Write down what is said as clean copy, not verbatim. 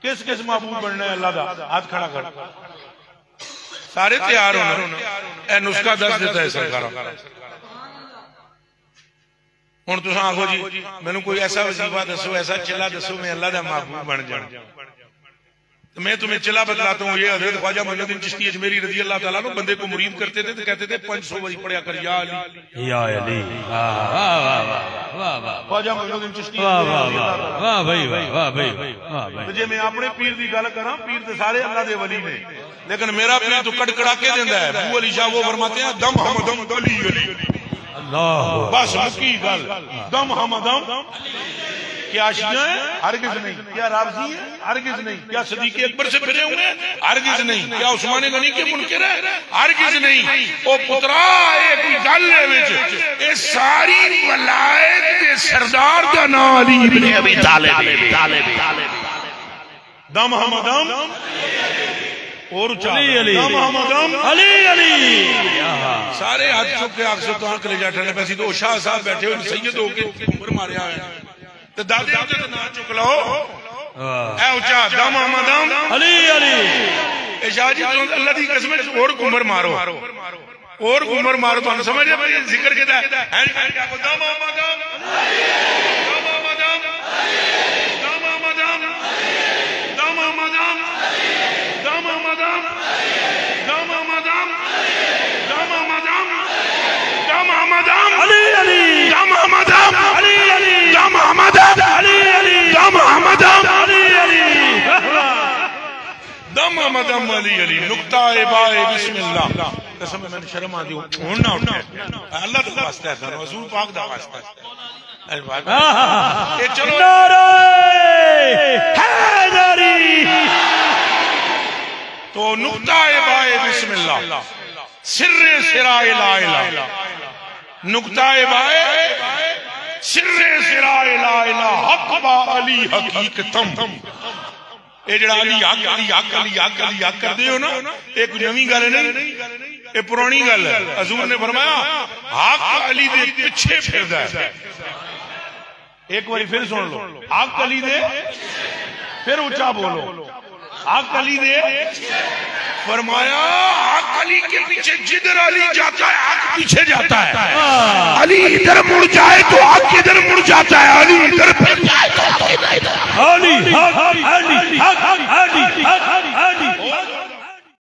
کس کس محبوب بننا ہے اللہ دا ہاتھ کھڑا کر سارے تیار ہونا اے نسخہ دس دیتا ہے سرکارہ ہوں تو آخو جی میں نے کوئی ایسا وظیفہ دسو ایسا چلا دسو میں اللہ دا محبوب بن جانا میں تمہیں چلا بتلاتا ہوں یہ حضرت خواجہ معین الدین چشتی اجمیری رضی اللہ تعالیٰ عنہ بندے کو مرید کرتے تھے تو کہتے تھے 500 وری پڑھیا کر یا علی یا علی خواجہ معین الدین چشتی واہ بھائی واہ بھائی جی میں اپنے پیر دی گل کراں پیر تے سارے اللہ دے ولی نے لیکن میرا پیر تو کڑکڑا کے دیندا ہے ابو علی شاہ وہ فرماتے ہیں دم ہم دم علی علی اللہ بس مکی گل دم ہم دم کیا شیعہ ہیں ہرگز نہیں کیا رافضی ہیں ہرگز نہیں کیا صدیق اکبر سے پھرے ہوئے ہیں ہرگز نہیں کیا عثمان غنی کے منکر ہیں ہرگز نہیں او پترا ایک گل ہے وچ اے ساری ولایت دے سردار دا نام علی ابن ابی طالب دم ہم دم اور علی دم ہم دم علی علی سارے ہاتھ چک کے آنکھ سے تو آنکھ لے جاٹھے پیسی تو شاہ صاحب بیٹھے ہوئے سید ہو کے عمر مارے آئے تو دادے ہوتے تو نہ چک لو اے اچھا دم آمد دم علی علی اے شاہ جی تو اللہ دی قسم ہے اور گمر مارو اور گمر مارو تو ہم سمجھے بھئی ذکر کہتا ہے دم آمد دم دم آمد دم دم آمد دم دم آمد دم دم آمد دم دم آمد دم دم آمد دم دم آمد دم علی علی دم آمد دم علی علی دم آمد دم علی علی دم آمد دم علی علی دم آمد دم علی علی نکتہ بائے بسم اللہ قسم میں نے شرم آدھی چھوڑنا اٹھے اللہ دا واسطہ ہے حضور پاک دا واسطہ ہے اے چلو نعرہ حیدری تو نکتہ بائے بسم اللہ سر سرائے لا الہ نکتہ بائے سر سرائے لا الہ حق با علی حقیقتم اے جڑا علی حق علی حق علی حق علی حق کر دے ہو نا ایک نویں گل ہے نہیں اے پرانی گل ہے حضور نے فرمایا حق علی دے پیچھے پھردا ہے ایک بار پھر سن لو حق علی دے پھر اونچا بولو حق علی دے فرمایا حق علی کے پیچھے جدھر علی جاتا ہے حق پیچھے جاتا ہے علی ادھر مڑ جائے تو حق ادھر مڑ جاتا ہے علی ادھر پھر جائے تو علی حق علی حق علی حق